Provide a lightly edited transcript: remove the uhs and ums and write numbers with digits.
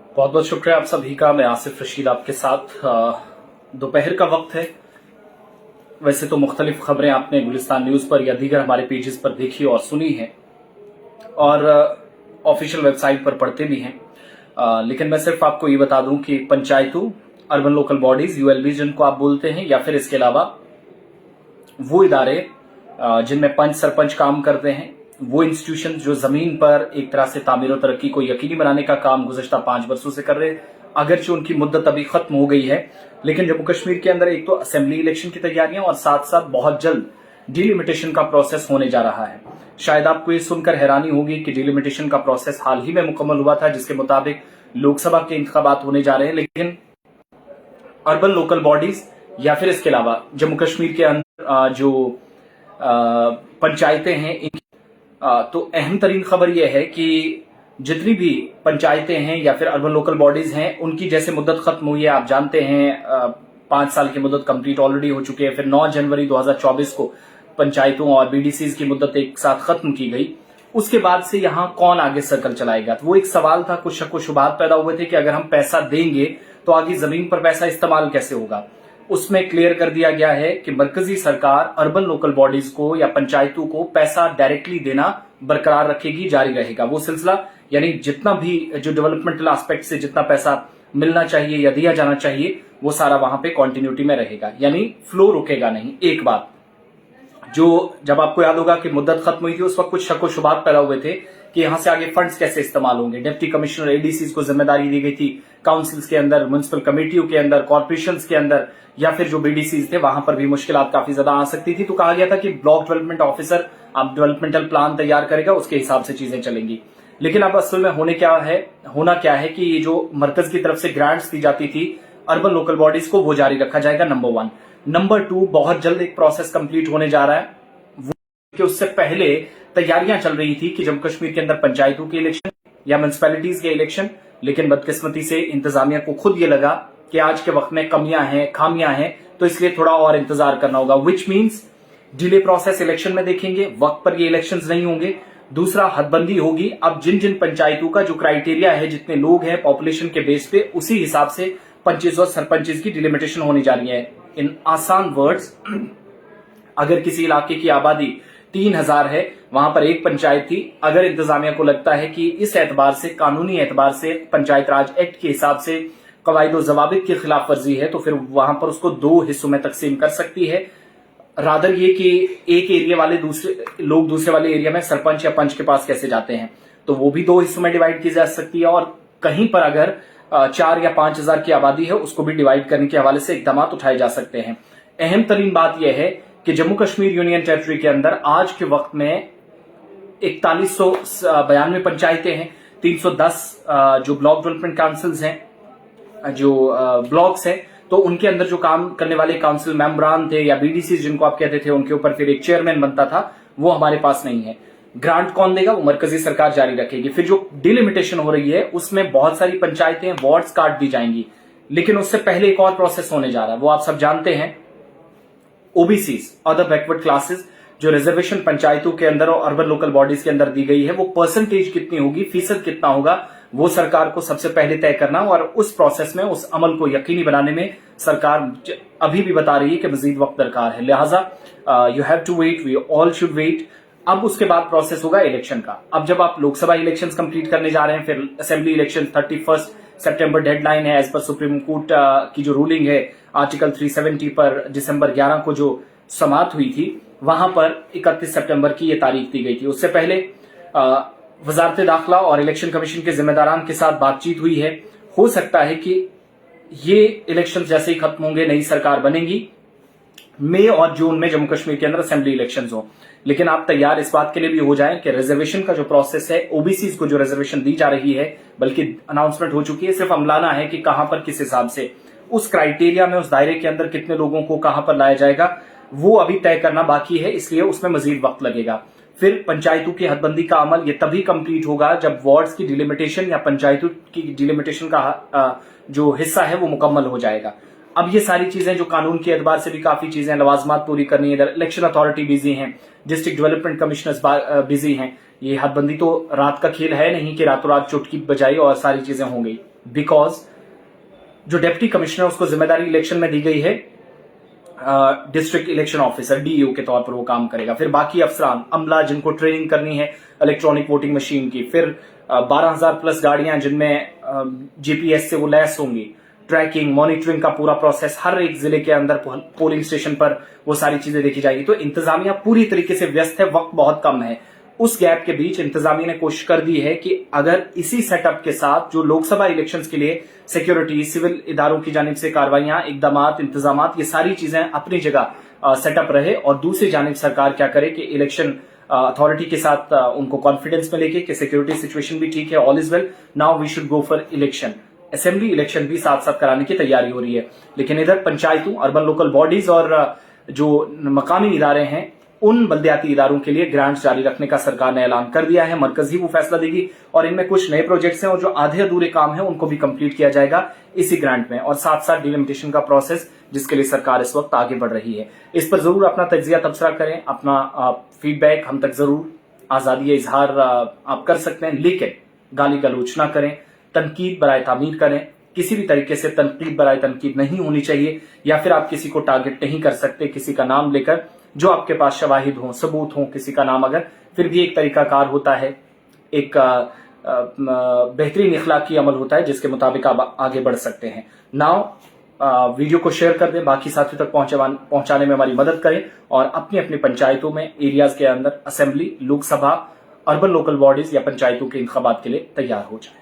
बहुत बहुत शुक्रिया आप सभी का। मैं आसिफ रशीद आपके साथ। दोपहर का वक्त है। वैसे तो मुख्तलिफ खबरें आपने गुलिस्तान न्यूज पर या दीगर हमारे पेजेस पर देखी और सुनी हैं और ऑफिशियल वेबसाइट पर पढ़ते भी हैं, लेकिन मैं सिर्फ आपको ये बता दूं कि पंचायतों, अर्बन लोकल बॉडीज, यूएलबी जिनको आप बोलते हैं, या फिर इसके अलावा वो इदारे जिनमें पंच सरपंच काम करते हैं, वो इंस्टीट्यूशन जो जमीन पर एक तरह से तामीर और तरक्की को यकीनी बनाने का काम गुज़श्ता 5 वर्षों से कर रहे हैं, अगरचे उनकी मुद्दत अभी खत्म हो गई है, लेकिन जम्मू कश्मीर के अंदर एक तो असेंबली इलेक्शन की तैयारियां और साथ साथ बहुत जल्द डिलिमिटेशन का प्रोसेस होने जा रहा है। शायद आपको ये सुनकर हैरानी होगी कि डिलिमिटेशन का प्रोसेस हाल ही में मुकम्मल हुआ था, जिसके मुताबिक लोकसभा के इंतखाबात होने जा रहे हैं, लेकिन अर्बन लोकल बॉडीज या फिर इसके अलावा जम्मू कश्मीर के अंदर जो पंचायतें हैं, तो अहम तरीन खबर यह है कि जितनी भी पंचायतें हैं या फिर अर्बन लोकल बॉडीज हैं, उनकी जैसे मुद्दत खत्म हुई है, आप जानते हैं 5 साल की मुद्दत कंप्लीट ऑलरेडी हो चुकी है। फिर 9 जनवरी 2024 को पंचायतों और बीडीसीज की मुद्दत एक साथ खत्म की गई। उसके बाद से यहां कौन आगे सर्कल चलाएगा, तो वो एक सवाल था। कुछ शक व शुबहात पैदा हुए थे कि अगर हम पैसा देंगे तो आगे जमीन पर पैसा इस्तेमाल कैसे होगा। उसमें क्लियर कर दिया गया है कि मरकजी सरकार अर्बन लोकल बॉडीज को या पंचायतों को पैसा डायरेक्टली देना बरकरार रखेगी, जारी रहेगा। वो सिलसिला यानी जितना भी जो डेवलपमेंटल एस्पेक्ट से जितना पैसा मिलना चाहिए या दिया जाना चाहिए, वो सारा वहां पे कॉन्टिन्यूटी में रहेगा, यानी फ्लो रुकेगा नहीं। एक बात जो जब आपको याद होगा कि मुद्दत खत्म हुई थी, उस वक्त कुछ शक व शुबहात पैदा हुए थे कि यहां से आगे फंड्स कैसे इस्तेमाल होंगे। डिप्टी कमिश्नर एडीसीज को जिम्मेदारी दी गई थी, काउंसिल्स के अंदर, म्युनिसिपल कमेटियों के अंदर, कॉर्पोरेशंस के अंदर या फिर जो बीडीसीज थे वहां पर भी मुश्किलात काफी ज्यादा आ सकती थी। तो कहा गया था कि ब्लॉक डेवलपमेंट ऑफिसर अब डेवलपमेंटल प्लान तैयार करेगा, उसके हिसाब से चीजें चलेंगी। लेकिन अब असल में होना क्या है कि ये जो मरकज की तरफ से ग्रांट्स दी जाती थी अर्बन लोकल बॉडीज को, वो जारी रखा जाएगा, नंबर 1। नंबर 2, बहुत जल्द एक प्रोसेस कंप्लीट होने जा रहा है। कि उससे पहले तैयारियां चल रही थी कि जम्मू कश्मीर के अंदर पंचायतों के इलेक्शन या म्युनिसिपैलिटीज के इलेक्शन, लेकिन बदकिस्मती से इंतजामिया को खुद ये लगा कि आज के वक्त में कमियां हैं, खामियां हैं, तो इसलिए थोड़ा और इंतजार करना होगा। Which means delay process election में देखेंगे, वक्त पर ये इलेक्शंस नहीं होंगे। दूसरा, हदबंदी होगी। अब जिन जिन पंचायतों का जो क्राइटेरिया है, जितने लोग हैं पॉपुलेशन के बेस पे, उसी हिसाब से पंचेस और सरपंचेस की डिलिमिटेशन होनी जा रही है। इन आसान वर्ड्स, अगर किसी इलाके की आबादी 3000 है, वहां पर एक पंचायत थी, अगर इंतजामिया को लगता है कि इस एतबार से, कानूनी एतबार से, पंचायत राज एक्ट के हिसाब से कवायद और जवाबित की खिलाफ वर्जी है, तो फिर वहां पर उसको 2 हिस्सों में तकसीम कर सकती है। रादर ये कि एक एरिया वाले दूसरे वाले एरिया में सरपंच या पंच के पास कैसे जाते हैं, तो वो भी 2 हिस्सों में डिवाइड की जा सकती है। और कहीं पर अगर 4 या 5000 की आबादी है, उसको भी डिवाइड करने के हवाले से इकदाम उठाए जा सकते हैं। अहम तरीन बात यह है कि जम्मू कश्मीर यूनियन टेरिटरी के अंदर आज के वक्त में 4192 पंचायतें हैं, 310 जो ब्लॉक डेवलपमेंट काउंसिल्स हैं, जो ब्लॉक्स हैं, तो उनके अंदर जो काम करने वाले काउंसिल मेंबरान थे या बीडीसी जिनको आप कहते थे, उनके ऊपर फिर एक चेयरमैन बनता था, वो हमारे पास नहीं है। ग्रांट कौन देगा, वो मरकजी सरकार जारी रखेगी। फिर जो डिलिमिटेशन हो रही है, उसमें बहुत सारी पंचायतें वार्ड्स काट दी जाएंगी, लेकिन उससे पहले एक और प्रोसेस होने जा रहा है, वो आप सब जानते हैं। ओबीसीज, अदर बैकवर्ड क्लासेस, जो रिजर्वेशन पंचायतों के अंदर और अर्बन लोकल बॉडीज के अंदर दी गई है, वो परसेंटेज कितनी होगी, फीसद कितना होगा, वो सरकार को सबसे पहले तय करना। और उस प्रोसेस में, उस अमल को यकीनी बनाने में सरकार अभी भी बता रही है कि मजीद वक्त दरकार है, लिहाजा you have to wait, we all should wait. अब उसके बाद प्रोसेस होगा इलेक्शन का। अब जब आप लोकसभा इलेक्शंस कंप्लीट करने जा रहे हैं, फिर असेंबली इलेक्शन 31 सितंबर डेडलाइन है, एज पर सुप्रीम कोर्ट की जो रूलिंग है आर्टिकल 370 पर दिसंबर 11 को जो समाप्त हुई थी, वहां पर 31 सितंबर की ये तारीख दी गई थी। उससे पहले वजारत दाखिला और इलेक्शन कमीशन के जिम्मेदारान के साथ बातचीत हुई है। हो सकता है कि ये इलेक्शन जैसे ही खत्म होंगे, नई सरकार बनेगी, मई और जून में जम्मू कश्मीर के अंदर असेंबली इलेक्शंस हो। लेकिन आप तैयार इस बात के लिए भी हो जाएं कि रिजर्वेशन का जो प्रोसेस है, ओबीसी को जो रिजर्वेशन दी जा रही है, बल्कि अनाउंसमेंट हो चुकी है, सिर्फ अमलाना है कि कहां पर किस हिसाब से, उस क्राइटेरिया में, उस दायरे के अंदर कितने लोगों को कहां पर लाया जाएगा, वो अभी तय करना बाकी है, इसलिए उसमें मजीद वक्त लगेगा। फिर पंचायतों की हदबंदी का अमल ये तभी कंप्लीट होगा जब वार्ड्स की डिलिमिटेशन या पंचायतों की डिलिमिटेशन का जो हिस्सा है वो मुकम्मल हो जाएगा। अब ये सारी चीजें जो कानून के एतबार से भी काफी चीजें, लवाजमात पूरी करनी है, इधर इलेक्शन अथॉरिटी बिजी हैं, डिस्ट्रिक्ट डेवलपमेंट कमिश्नर्स बिजी हैं। ये हदबंदी तो रात का खेल है नहीं कि रातों रात चुटकी बजाई और सारी चीजें हो गई। बिकॉज जो डिप्टी कमिश्नर उसको जिम्मेदारी इलेक्शन में दी गई है, डिस्ट्रिक्ट इलेक्शन ऑफिसर डीईओ के तौर पर वो काम करेगा। फिर बाकी अफसरान अमला जिनको ट्रेनिंग करनी है इलेक्ट्रॉनिक वोटिंग मशीन की, फिर 12,000 प्लस गाड़ियां जिनमें जीपीएस से वो लैस होंगी, ट्रैकिंग मॉनिटरिंग का पूरा प्रोसेस, हर एक जिले के अंदर पोलिंग स्टेशन पर वो सारी चीजें देखी जाएगी। तो इंतजामिया पूरी तरीके से व्यस्त है, वक्त बहुत कम है। उस गैप के बीच इंतजामिया ने कोशिश कर दी है कि अगर इसी सेटअप के साथ जो लोकसभा इलेक्शंस के लिए सिक्योरिटी, सिविल इदारों की जानिब से कार्रवाइयां, इकदामात, इंतजामात, ये सारी चीजें अपनी जगह सेटअप रहे, और दूसरी जानिब सरकार क्या करे कि इलेक्शन अथॉरिटी के साथ उनको कॉन्फिडेंस में लेके कि सिक्योरिटी सिचुएशन भी ठीक है, all is well, now we should go for election. Assembly election भी साथ साथ कराने की तैयारी हो रही है। लेकिन इधर पंचायतों, अर्बन लोकल बॉडीज और जो मकामी इदारे हैं, उन बल्दियाती इदारों के लिए ग्रांट्स जारी रखने का सरकार ने ऐलान कर दिया है। मरकज ही वो फैसला देगी, और इनमें कुछ नए प्रोजेक्ट्स हैं और जो आधे अधूरे काम हैं उनको भी कंप्लीट किया जाएगा इसी ग्रांट में, और साथ साथ डिलिमिटेशन का प्रोसेस जिसके लिए सरकार इस वक्त आगे बढ़ रही है। इस पर जरूर अपना तज्जिया तबसरा करें, अपना फीडबैक हम तक जरूर, आजादी इजहार आप कर सकते हैं, लेकिन गाली गलौच ना करें, तनकीद बराए तामीर करें। किसी भी तरीके से तनकीद बराए तनकीद नहीं होनी चाहिए, या फिर आप किसी को टारगेट नहीं कर सकते किसी का नाम लेकर, जो आपके पास शवाहिद हो, सबूत हो किसी का नाम अगर, फिर भी एक तरीकाकार होता है, एक बेहतरीन इखलाकी अमल होता है जिसके मुताबिक आप आगे बढ़ सकते हैं। नाउ वीडियो को शेयर कर दें, बाकी साथियों तक पहुंचाने में हमारी मदद करें, और अपनी अपनी पंचायतों में, एरियाज के अंदर assembly, Lok Sabha, urban local bodies या पंचायतों के इंतखाबात के लिए तैयार हो जाए।